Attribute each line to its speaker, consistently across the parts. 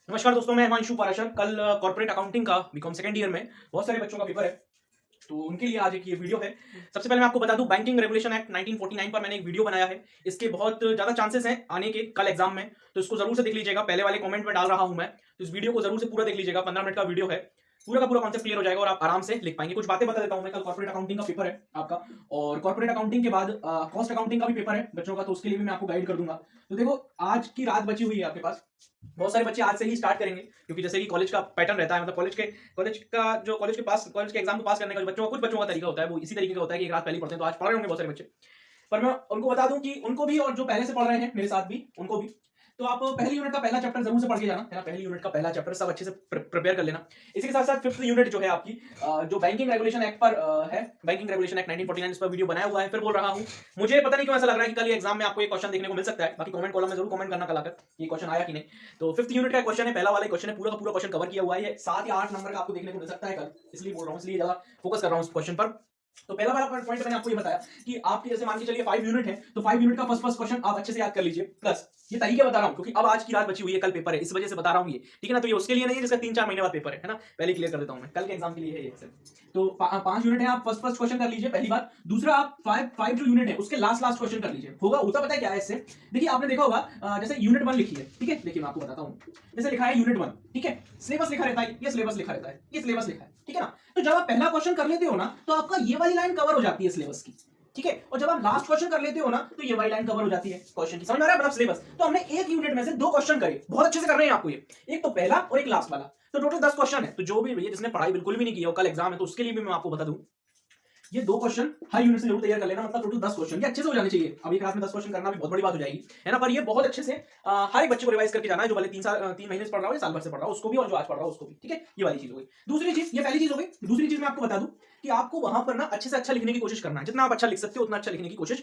Speaker 1: नमस्कार दोस्तों, मैं हिमांशु पाराशर। कल कॉर्पोरेट अकाउंटिंग का बीकॉम सेकंड ईयर में बहुत सारे बच्चों का पेपर है, तो उनके लिए आज एक ये वीडियो है। सबसे पहले मैं आपको बता दूं, बैंकिंग रेगुलेशन एक्ट 1949 पर मैंने एक वीडियो बनाया है। इसके बहुत ज़्यादा चांसेस हैं आने के कल एग्जाम में, तो इसको जरूर से देख लीजिएगा। पहले वाले कमेंट में डाल रहा हूं मैं, तो इस वीडियो को जरूर से पूरा देख लीजिएगा। 15 मिनट का वीडियो है, पूरा का पूरा कॉन्सेप्ट क्लियर हो जाएगा और आप आराम से लिख पाएंगे। कुछ बातें बता देता हूं मैं। कल कॉर्पोरेट अकाउंटिंग का पेपर है आपका, और कॉर्पोरेट अकाउंटिंग के बाद कॉस्ट अकाउंटिंग का भी पेपर है बच्चों का, तो उसके लिए भी मैं आपको गाइड कर दूंगा। तो देखो, आज की रात बची हुई है आपके पास। बहुत सारे बच्चे आज से ही स्टार्ट करेंगे, क्योंकि जैसे कि कॉलेज का पैटर्न रहता है, मतलब कॉलेज के एग्जाम को पास करने का कुछ बच्चों का तरीका होता है, वो इसी तरीके का होता है कि एक रात पहले ही पढ़ते हैं। तो आज पढ़ रहे होंगे बहुत सारे बच्चे, पर मैं उनको बता दूं कि उनको भी, और जो पहले से पढ़ रहे हैं मेरे साथ भी, उनको भी। तो आप पहली यूनिट का पहला चैप्टर जरूर से पढ़ के जाना है ना। पहली यूनिट का पहला चैप्टर सब अच्छे से प्रिपेयर कर लेना। इसी के साथ साथ फिफ्थ यूनिट जो है आपकी, जो बैंकिंग रेगुलेशन एक्ट पर है, बैंकिंग रेगुलेशन एक्ट 1949, इस पर वीडियो बनाया हुआ है। फिर बोल रहा हूं, मुझे पता नहीं क्यों ऐसा लग रहा है कि कल एग्जाम में आपको एक क्वेश्चन देखने को मिल सकता है। बाकी कमेंट कॉलम में जरूर कमेंट करना कल आकर ये क्वेश्चन आया कि नहीं। तो फिफ्थ यूनिट का क्वेश्चन है, पहला वाला क्वेश्चन है, पूरा का पूरा क्वेश्चन कवर किया हुआ है। 7 या 8 नंबर का आपको देखने को मिल सकता है कल, इसलिए बोल रहा हूं, इसलिए ज्यादा फोकस कर रहा हूं इस क्वेश्चन पर। तो पहला वाला पॉइंट मैंने आपको ये बताया कि आपके जैसे मान के चलिए 5 यूनिट है, तो 5 यूनिट का फर्स्ट क्वेश्चन आप अच्छे से याद कर लीजिए। प्लस ये तरीके बता रहा हूं क्योंकि अब आज की रात बची हुई है, कल पेपर है, इस वजह से बता रहा हूं ये, ठीक है ना। तो ये उसके लिए नहीं है जिसका 3-4 महीने बाद पेपर है ना। पहले क्लियर कर देता हूं मैं, कल के एग्जाम के लिए है ये। तो 5 यूनिट है, आप फर्स्ट क्वेश्चन कर लीजिए, पहली बात। दूसरा, आप 5 जो यूनिट है उसके लास्ट क्वेश्चन कर लीजिए। होता पता है क्या है इससे? देखिए, आपने देखा होगा, जैसे यूनिट 1 लिखी है, ठीक है। देखिए मैं आपको बताता हूं, जैसे लिखा है यूनिट 1, ठीक है। सिलेबस लिखा रहता है, ये सिलेबस लिखा रहता है, ये सिलेबस लिखा है, ठीक है ना। तो जब आप पहला क्वेश्चन कर लेते हो ना, तो आपका ये वाली लाइन कवर हो जाती है सिलेबस की, ठीक है। और जब आप लास्ट क्वेश्चन कर लेते हो ना, तो ये वाली लाइन कवर हो जाती है क्वेश्चन की। समझ में आ रहा है? मतलब सिलेबस। तो हमने एक यूनिट में से 2 क्वेश्चन करे, बहुत अच्छे से कर रहे हैं आपको ये, एक तो पहला और एक लास्ट वाला। तो टोटल 10 क्वेश्चन है। तो जो भी भैया जिसने पढ़ाई बिल्कुल भी नहीं की हो, कल एग्जाम है, तो उसके लिए भी मैं आपको बता दूं, ये 2 क्वेश्चन हर यूनिट से जरूर तैयार कर लेना। मतलब टोटल 10 क्वेश्चन, ये अच्छे से हो जाने चाहिए। अब एक रात में 10 क्वेश्चन करना भी बहुत बड़ी बात हो जाएगी, है ना। पर ये बहुत अच्छे से हर एक बच्चे को रिवाइज करके जाना है, जो भले 3 महीने से पढ़ रहा हो या साल भर से पढ़ रहा हो उसको भी, और जो आज पढ़ रहा हो उसको भी, ठीक है। ये वाली चीज हो गई। दूसरी चीज, ये पहली चीज हो गई। दूसरी चीज मैं आपको बता दूं कि आपको वहां पर ना अच्छे से अच्छा लिखने की कोशिश करना है। जितना आप अच्छा लिख सकते हो उतना अच्छा लिखने की कोशिश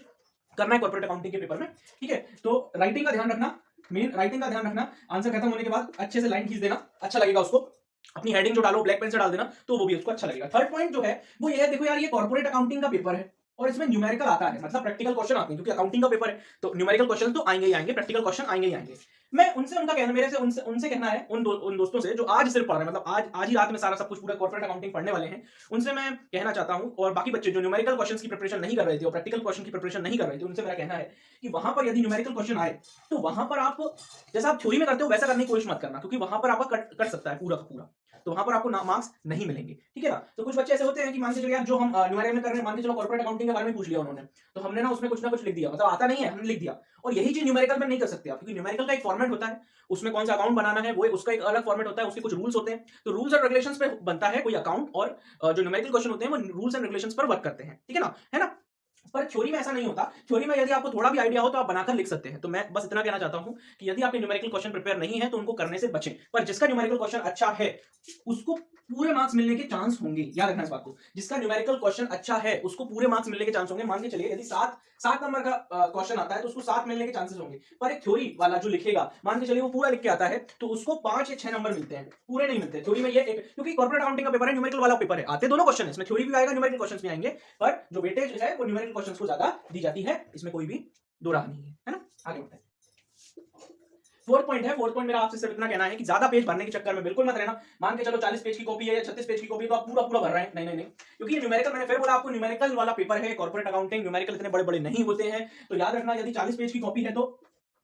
Speaker 1: करना है कॉर्पोरेट अकाउंटिंग के पेपर में, ठीक है। तो राइटिंग का ध्यान रखना, मेन राइटिंग का ध्यान रखना। आंसर खत्म होने के बाद अच्छे से लाइन खींच देना, अच्छा लगेगा उसको। अपनी हेडिंग जो डालो ब्लैक पेन से डाल देना, तो वो भी उसको अच्छा लगेगा। थर्ड पॉइंट जो है वो ये है, देखो यार, ये कॉर्पोरेट अकाउंटिंग का पेपर है और इसमें न्यूमेरिकल आता है, मतलब प्रैक्टिकल क्वेश्चन आते हैं, क्योंकि अकाउंटिंग का पेपर है तो न्यूमेरिकल क्वेश्चन तो आएंगे ही आएंगे, प्रैक्टिकल क्वेश्चन आएंगे ही आएंगे। मैं उनसे, उनका कहना, मेरे से उनसे कहना है, उन दोस्तों से जो आज सिर्फ पढ़ रहे हैं, मतलब आज ही रात में सारा सब कुछ पूरा कॉर्पोरेट अकाउंटिंग पढ़ने वाले हैं, उनसे मैं कहना चाहता हूं। और बाकी बच्चे जो न्यूमेरिकल क्वेश्चंस की प्रिपरेशन नहीं कर रहे थे और प्रैक्टिकल क्वेश्चन की प्रिपरेशन नहीं कर रहे थे, उनसे मेरा कहना है कि वहां पर यदि न्यूमेरिकल क्वेश्चन आए, तो वहां पर आप जैसा आप थ्योरी में करते हो वैसा करने की कोशिश मत करना, क्योंकि वहां पर आपका कट सकता है पूरा का पूरा, तो वहां पर आपको मार्क्स नहीं मिलेंगे, ठीक है ना। तो कुछ बच्चे ऐसे होते हैं कि मान के चलो यार, जो हम न्यूमेरिकल में कर रहे हैं, मान के चलो कॉर्पोरेट अकाउंटिंग के बारे में पूछ लिया उन्होंने, तो हमने ना उसमें कुछ ना कुछ लिख दिया, मतलब आता नहीं है, हमने लिख दिया। और यही चीज न्यूमेरिकल में नहीं कर सकते आप, क्योंकि न्यूमेरिकल का एक फॉर्मेट होता है, उसमें कौन सा अकाउंट बनाना है वो उसका एक अलग फॉर्मेट होता है, उसके कुछ रूल्स होते हैं। तो रूल्स एंड रेगुलेशंस पे बनता है कोई अकाउंट, और जो न्यूमेरिकल क्वेश्चन होते हैं वो रूल्स एंड रेगुलेशंस पर वर्क करते हैं, ठीक है ना, है ना। पर थ्योरी में ऐसा नहीं होता। थ्योरी में यदि आपको थोड़ा भी आइडिया हो तो आप बनाकर लिख सकते हैं। तो मैं बस इतना कहना चाहता हूं कि यदि आपके न्यूमेरिकल क्वेश्चन प्रिपेयर नहीं है तो उनको करने से बचें। पर जिसका न्यूमेरिकल क्वेश्चन अच्छा है उसको पूरे मार्क्स मिलने के चांस होंगे, याद रखना इस बात को। जिसका न्यूमेरिकल क्वेश्चन अच्छा है उसको पूरे मार्क्स मिलने के चांस होंगे। मान के चलिए यदि 7 नंबर का क्वेश्चन आता है तो उसको 7 मिलने के चांसेस होंगे। पर एक थ्योरी वाला जो लिखेगा, मान के चलिए वो पूरा लिख के आता है, तो उसको 5 या 6 नंबर मिलते हैं, पूरे नहीं मिलते थ्योरी में। ये क्योंकि कॉर्पोरेट अकाउंटिंग का पेपर है, न्यूमेरिकल वाला पेपर है, आते दोनों क्वेश्चन है इसमें, थ्योरी भी आएगा, न्यूमेरिकल क्वेश्चंस भी आएंगे, पर जो वेटेज है वो न्यूमेरिकल क्वेश्चंस को ज्यादा दी जाती है, इसमें कोई भी दो राह नहीं है ना। आगे बढ़ते हैं। फोर्थ पॉइंट है, फोर्थ पॉइंट मेरा आपसे सिर्फ इतना कहना है कि ज्यादा पेज भरने के चक्कर में बिल्कुल मत रहना। मान के चलो 40 पेज की कॉपी है या 36 पेज की कॉपी है तो आप पूरा पूरा भर रहे हैं, नहीं नहीं नहीं, क्योंकि ये न्यूमेरिकल, मैंने फिर बोला आपको, न्यूमेरिकल वाला पेपर है कॉर्पोरेट अकाउंटिंग। न्यूमेरिकल इतने बड़े बड़े नहीं होते हैं, तो याद रखना यदि 40 पेज की कॉपी है तो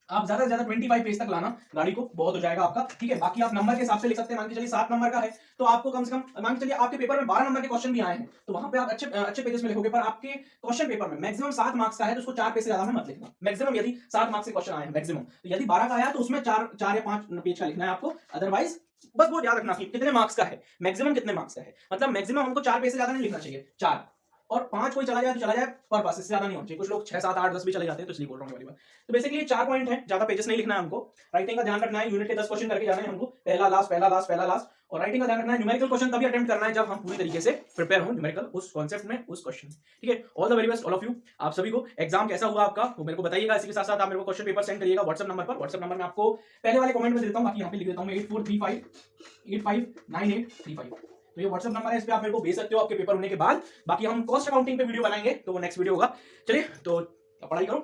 Speaker 1: आप ज्यादा से ज्यादा 25 पेज तक लाना गाड़ी को, बहुत हो जाएगा आपका, ठीक है। बाकी आप नंबर के हिसाब से लिख सकते हैं। मान के चलिए 7 नंबर का है तो आपको कम से कम, मान के चलिए आपके पेपर में 12 नंबर के क्वेश्चन भी आए हैं, तो वहां पे आप अच्छे अच्छे पेजेस में लिखोगे। पर आपके क्वेश्चन पेपर में मैक्सिमम 7 मार्क्स का है तो उसको 4 पेज से ज्यादा में मत लिखना। मैक्सिमम यदि 7 मार्क्स के क्वेश्चन आए हैं मैक्सिमम, तो यदि 12 का आया तो उसमें 4 या 5 पेज का लिखना है आपको। अदरवाइज बस वो याद रखना कि कितने मार्क्स का है, मैक्सिमम कितने मार्क्स का है, मतलब मैक्सिमम हमको 4 पेज से ज्यादा नहीं लिखना चाहिए, 4। और 5 कोई चला जाए तो चला जाए, पर पास इससे ज्यादा नहीं होना चाहिए। कुछ लोग 6, 7, 8, 10 भी चले जाते हैं, तो इसलिए बोल रहा हूँ वाली बात। तो बेसिकली 4 पॉइंट है, ज्यादा पेजेस नहीं लिखना है हमको। राइटिंग का ध्यान रखना है, यूनिट के 10 क्वेश्चन करके जाना है हमको, पहला लास्ट पहला लास्ट पहला लास्ट। और राइटिंग का ध्यान रखना है, न्यूमेरिकल क्वेश्चन तभी अटेम्प्ट करना है जब हम पूरी तरीके से प्रिपेयर हो न्यूमेरिकल उस कॉन्सेप्ट में, उस क्वेश्चन, ठीक है। All the very best all of you, आप सभी को। एग्जाम कैसा हुआ आपका वो मेरे को बताइएगा। इसी के साथ साथ आप मेरे को क्वेश्चन पेपर सेंड करिएगा व्हाट्सएप नंबर पर। व्हाट्सएप नंबर में आपको पहले वाले कमेंट में देता हूं, बाकी यहाँ पे लिख देता हूं मैं 8435859835। तो ये व्हाट्सएप नंबर है, इस पे आप मेरे को भेज सकते हो आपके पेपर होने के बाद। बाकी हम कॉस्ट अकाउंटिंग पे वीडियो बनाएंगे, तो वो नेक्स्ट वीडियो होगा। चलिए तो पढ़ाई करो,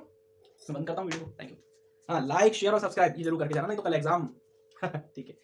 Speaker 1: मैं बंद करता हूँ वीडियो को। Thank you. हाँ, लाइक शेयर और सब्सक्राइब ये जरूर करके जाना, नहीं तो कल एग्जाम ठीक है।